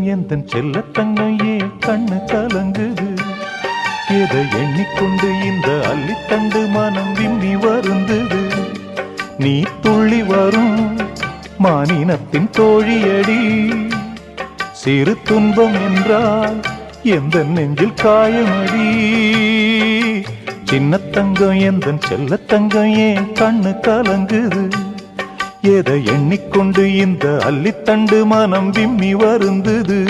தங்கம் எந்தன் செல்லத்தங்கம் ஏன் கண்ணு கலங்குது? எதை எண்ணிக்கொண்டு இந்த அள்ளித்தண்டு மனம் விம்மி வருந்தது? நீ துள்ளி வரும் மானினத்தின் தோழியடி, சிறு துன்பம் என்றால் எந்த நெஞ்சில் காயமடி. சின்ன தங்கம் எந்தன் செல்லத்தங்கம் ஏன் கண்ணு கலங்குது? எதை எண்ணிக்கொண்டு இந்த அள்ளித்தண்டு மனம் விம்மி வருந்தது?